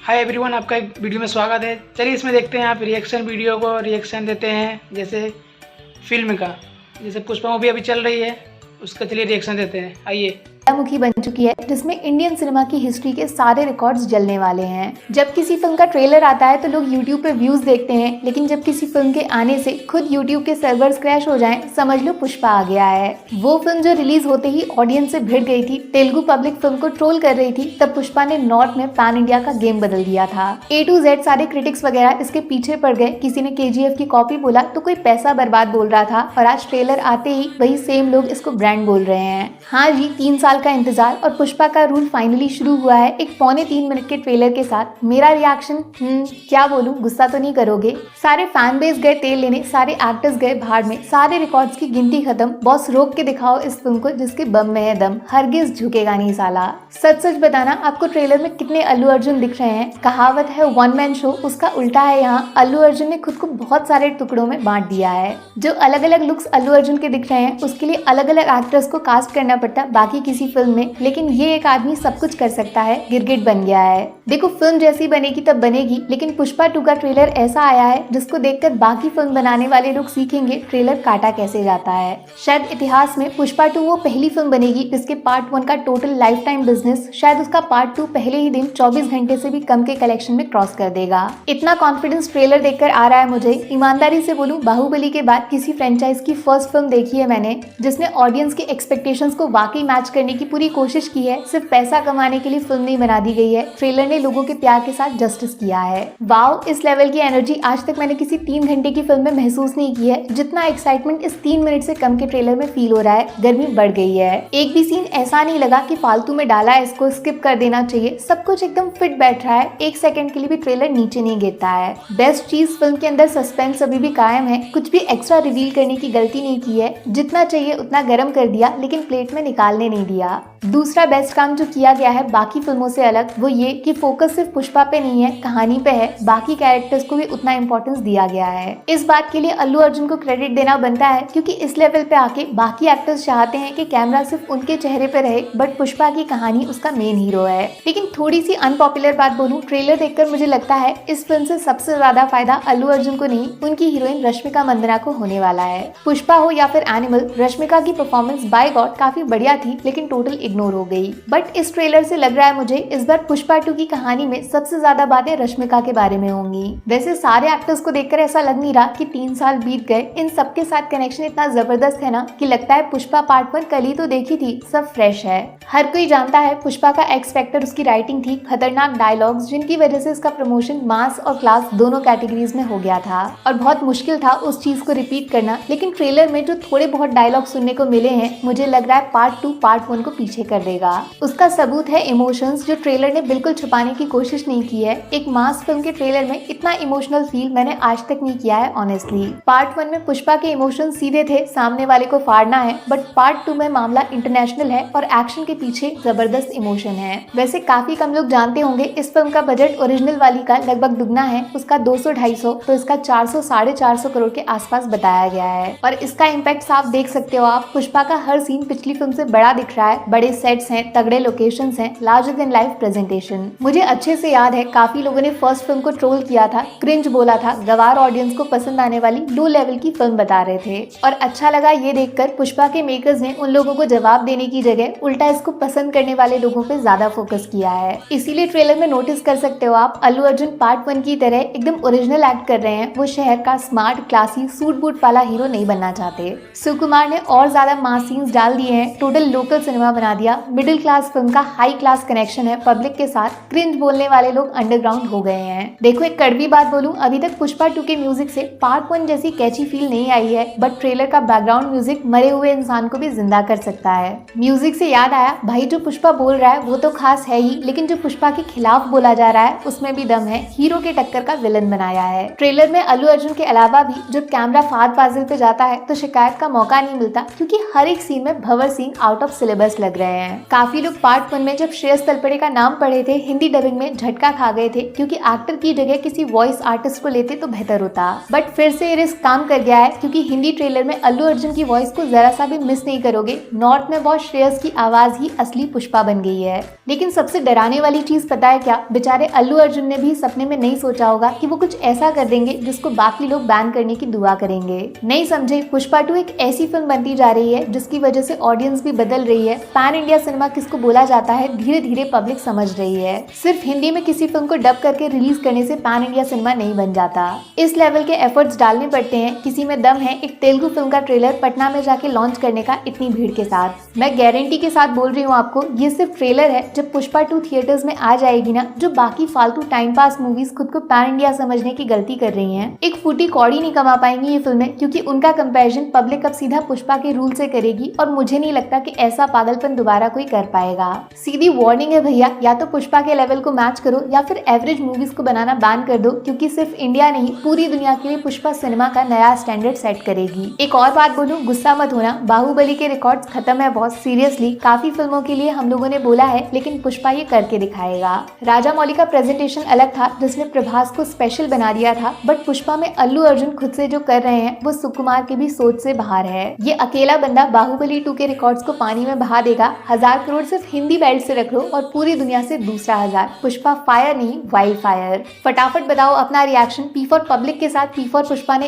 Hi everyone, आपका एक video में स्वागत है। चलिए इसमें देखते हैं आप रिएक्शन वीडियो को रिएक्शन देते हैं जैसे फिल्म का, जैसे पुष्पा मूवी अभी चल रही है उसका। चलिए रिएक्शन देते हैं, आइए। मुखी बन चुकी है जिसमें इंडियन सिनेमा की हिस्ट्री के सारे रिकॉर्ड्स जलने वाले हैं। जब किसी फिल्म का ट्रेलर आता है तो लोग YouTube पे व्यूज देखते हैं, लेकिन जब किसी फिल्म के आने से खुद YouTube के सर्वर्स क्रैश हो जाएं, समझ लो पुष्पा आ गया है। वो फिल्म जो रिलीज होते ही ऑडियंस से भिड़ गई थी, तेलुगु पब्लिक फिल्म को ट्रोल कर रही थी, तब पुष्पा ने नॉर्थ में पैन इंडिया का गेम बदल दिया था। A to Z सारे क्रिटिक्स वगैरह इसके पीछे पड़ गए। किसी ने KGF की कॉपी बोला तो कोई पैसा बर्बाद बोल रहा था, और आज ट्रेलर आते ही वही सेम लोग इसको ब्रांड बोल रहे हैं। हाँ जी, 3 साल का इंतजार और पुष्पा का रूल फाइनली शुरू हुआ है एक 2.25 मिनट के ट्रेलर के साथ। मेरा रिएक्शन क्या बोलूं, गुस्सा तो नहीं करोगे। सारे फैन बेस गए तेल लेने, सारे एक्टर्स गए भाड़ में, सारे रिकॉर्ड्स की गिनती खत्म। बॉस रोक के दिखाओ इस फिल्म को जिसके बम में है दम, हरगिज झुकेगा नहीं साला। सच सच बताना, आपको ट्रेलर में कितने अल्लू अर्जुन दिख रहे हैं? कहावत है वन मैन शो, उसका उल्टा है यहाँ। अल्लू अर्जुन ने खुद को बहुत सारे टुकड़ों में बांट दिया है। जो अलग अलग लुक्स अल्लू अर्जुन के दिख रहे हैं उसके लिए अलग अलग एक्टर्स को कास्ट करना पड़ता बाकी किसी फिल्म में, लेकिन ये एक आदमी सब कुछ कर सकता है। गिरगिट बन गया है। देखो, फिल्म जैसी बनेगी तब बनेगी, लेकिन पुष्पा 2 का ट्रेलर ऐसा आया है जिसको देखकर बाकी फिल्म बनाने वाले लोग सीखेंगे ट्रेलर काटा कैसे जाता है। शायद इतिहास में पुष्पा 2 वो पहली फिल्म बनेगी जिसके पार्ट 1 का टोटल लाइफ टाइम बिजनेस शायद उसका पार्ट 2 पहले ही दिन 24 घंटे से भी कम के कलेक्शन में क्रॉस कर देगा। इतना कॉन्फिडेंस ट्रेलर देखकर आ रहा है मुझे। ईमानदारी से बोलूं, बाहुबली के बाद किसी फ्रेंचाइज की फर्स्ट फिल्म देखी है मैंने जिसने ऑडियंस के एक्सपेक्टेशंस को वाकई मैच करने की पूरी कोशिश की है। सिर्फ पैसा कमाने के लिए फिल्म नहीं बना दी गई है, ट्रेलर ने लोगों के प्यार के साथ जस्टिस किया है। वाओ, इस लेवल की एनर्जी आज तक मैंने किसी 3 घंटे की फिल्म में महसूस नहीं की है जितना एक्साइटमेंट इस 3 मिनट से कम के ट्रेलर में फील हो रहा है। गर्मी बढ़ गई है। एक भी सीन ऐसा नहीं लगा कि फालतू में डाला है, इसको स्किप कर देना चाहिए। सब कुछ एकदम फिट बैठ रहा है, एक सेकंड के लिए भी ट्रेलर नीचे नहीं गिरता है। बेस्ट चीज, फिल्म के अंदर सस्पेंस अभी भी कायम है। कुछ भी एक्स्ट्रा रिवील करने की गलती नहीं की है। जितना चाहिए उतना गर्म कर दिया, लेकिन प्लेट में निकालने नहीं दिया। दूसरा बेस्ट काम जो किया गया है बाकी फिल्मों से अलग, वो ये कि फोकस सिर्फ पुष्पा पे नहीं है, कहानी पे है। बाकी कैरेक्टर्स को भी उतना इंपॉर्टेंस दिया गया है। इस बात के लिए अल्लू अर्जुन को क्रेडिट देना बनता है, क्योंकि इस लेवल पे आके बाकी एक्टर्स चाहते हैं कि कैमरा सिर्फ उनके चेहरे पे रहे, बट पुष्पा की कहानी उसका मेन हीरो है। लेकिन थोड़ी सी अनपॉपुलर बात बोलूं, ट्रेलर देखकर मुझे लगता है इस फिल्म से सबसे ज्यादा फायदा अल्लू अर्जुन को नहीं, उनकी हीरोइन रश्मिका मंदाना को होने वाला है। पुष्पा हो या फिर एनिमल, रश्मिका की परफॉर्मेंस बाय गॉड काफी बढ़िया थी, लेकिन टोटल इग्नोर हो गई। बट इस ट्रेलर से लग रहा है मुझे इस बार पुष्पा 2 की कहानी में सबसे ज्यादा बातें रश्मिका के बारे में होंगी। वैसे सारे एक्टर्स को देखकर ऐसा लग नहीं रहा कि 3 साल बीत गए। इन सबके साथ कनेक्शन इतना जबरदस्त है ना कि लगता है पुष्पा पार्ट 1 कल ही तो देखी थी, सब फ्रेश है। हर कोई जानता है पुष्पा का एक्स फैक्टर उसकी राइटिंग थी, खतरनाक डायलॉग्स जिनकी वजह से इसका प्रमोशन मास और क्लास दोनों कैटेगरीज में हो गया था, और बहुत मुश्किल था उस चीज को रिपीट करना। लेकिन ट्रेलर में जो थोड़े बहुत डायलॉग सुनने को मिले हैं, मुझे लग रहा है पार्ट 2 पार्ट 1 को पीछे कर देगा। उसका सबूत है इमोशंस, जो ट्रेलर ने बिल्कुल छुपाने की कोशिश नहीं की है। एक मास फिल्म के ट्रेलर में इतना इमोशनल फील मैंने आज तक नहीं किया है ऑनेस्टली। पार्ट 1 में पुष्पा के इमोशंस सीधे थे, सामने वाले को फाड़ना है, बट पार्ट 2 में मामला इंटरनेशनल है और एक्शन के पीछे जबरदस्त इमोशन है। वैसे काफी कम लोग जानते होंगे इस फिल्म का बजट ओरिजिनल वाली का लगभग दुगना है, उसका 200-250, तो इसका 400-450 करोड़ के आसपास बताया गया है। और इसका इम्पैक्ट साफ देख सकते हो आप, पुष्पा का हर सीन पिछली फिल्म से बड़ा दिख रहा है। बड़े सेट्स हैं, तगड़े लोकेशंस हैं, लार्जर देन लाइफ प्रेजेंटेशन। मुझे अच्छे से याद है काफी लोगों ने फर्स्ट फिल्म को ट्रोल किया था, क्रिंज बोला था, गवार ऑडियंस को पसंद आने वाली लो लेवल की फिल्म बता रहे थे। और अच्छा लगा ये देखकर पुष्पा के मेकर्स ने उन लोगों को जवाब देने की जगह उल्टा इसको पसंद करने वाले लोगों पे ज्यादा फोकस किया है। इसीलिए ट्रेलर में नोटिस कर सकते हो आप, अल्लू अर्जुन पार्ट 1 की तरह एकदम ओरिजिनल एक्ट कर रहे हैं। वो शहर का स्मार्ट, क्लासी, सूट बूट वाला हीरो नहीं बनना चाहते। सुकुमार ने और ज्यादा मास सीन्स डाल दिए हैं, टोटल लोकल सिनेमा बना दिया। मिडिल क्लास फिल्म का हाई क्लास कनेक्शन है पब्लिक के साथ। क्रिंज बोलने वाले लोग अंडरग्राउंड हो गए हैं। देखो, एक कड़वी बात बोलूं, अभी तक पुष्पा 2 के म्यूजिक से पार्ट 1 जैसी कैची फील नहीं आई है, बट ट्रेलर का बैकग्राउंड म्यूजिक मरे हुए इंसान को भी जिंदा कर सकता है। म्यूजिक से याद आया, भाई जो पुष्पा बोल रहा है वो तो खास है ही, लेकिन जो पुष्पा के खिलाफ बोला जा रहा है उसमें भी दम है। हीरो के टक्कर का विलन बनाया है। ट्रेलर में अल्लू अर्जुन के अलावा भी जब कैमरा फाद फाजिल पे जाता है तो शिकायत का मौका नहीं मिलता, क्योंकि हर एक सीन में Bhanwar Singh out of syllabus जबरदस्त लग रहे हैं। काफी लोग पार्ट 1 में जब श्रेयस तलपड़े का नाम पढ़े थे हिंदी डबिंग में झटका खा गए थे, क्योंकि एक्टर की जगह किसी वॉइस आर्टिस्ट को लेते तो बेहतर होता। बट फिर से ये रिस्क काम कर गया है, क्योंकि हिंदी ट्रेलर में अल्लू अर्जुन की वॉइस को जरा सा भी मिस नहीं करोगे। नॉर्थ में बॉस श्रेयस की आवाज ही असली पुष्पा बन गई है। लेकिन सबसे डराने वाली चीज पता है क्या? बेचारे अल्लू अर्जुन ने भी सपने में नहीं सोचा होगा कि वो कुछ ऐसा कर देंगे जिसको बाकी लोग बैन करने की दुआ करेंगे। नहीं समझे, पुष्पा 2 एक ऐसी फिल्म बनती जा रही है जिसकी वजह से ऑडियंस भी बदल रही है। पैन इंडिया सिनेमा किसको बोला जाता है धीरे धीरे पब्लिक समझ रही है। सिर्फ हिंदी में किसी फिल्म को डब करके रिलीज करने से पैन इंडिया सिनेमा नहीं बन जाता। इस लेवल के एफर्ट्स डालने पड़ते हैं। किसी में दम है एक तेलुगु फिल्म का ट्रेलर पटना में जाके लॉन्च करने का इतनी भीड़ के साथ। मैं गारंटी के साथ बोल रही हूँ आपको, ये सिर्फ ट्रेलर है। जब पुष्पा 2 थिएटर्स में आ जाएगी ना, जो बाकी फालतू टाइम पास मूवीज खुद को पैन इंडिया समझने की गलती कर रही हैं, एक फूटी कौड़ी नहीं कमा पाएंगी ये फिल्में, क्योंकि उनका कंपैरिजन पब्लिक अब सीधा पुष्पा के रूल से करेगी। और मुझे नहीं लगता कि ऐसा पागलपन दोबारा कोई कर पाएगा। सीधी वार्निंग है भैया, या तो पुष्पा के लेवल को मैच करो या फिर एवरेज मूवीज को बनाना बैन कर दो, क्योंकि सिर्फ इंडिया नहीं पूरी दुनिया के लिए पुष्पा सिनेमा का नया स्टैंडर्ड सेट करेगी। एक और बात बोलूं, गुस्सा मत होना, बाहुबली के रिकॉर्ड्स खत्म है बहुत सीरियसली। काफी फिल्मों के लिए हम लोगों ने बोला है, लेकिन पुष्पा ये करके दिखाएगा। राजा मौली का प्रेजेंटेशन अलग था, जिसने प्रभास को स्पेशल बना दिया था, बट पुष्पा में अल्लू अर्जुन खुद से जो कर रहे हैं वो सुकुमार की भी सोच से बाहर है। ये अकेला बंदा बाहुबली 2 के रिकॉर्ड्स को पानी में बहा देगा। 1000 करोड़ सिर्फ हिंदी बेल्ट से रख लो और पूरी दुनिया से दूसरा 1000। पुष्पा फायर नहीं, वाइल्ड फायर। फटाफट बताओ अपना रिएक्शन। पी फॉर पब्लिक के साथ पी फॉर पुष्पा ने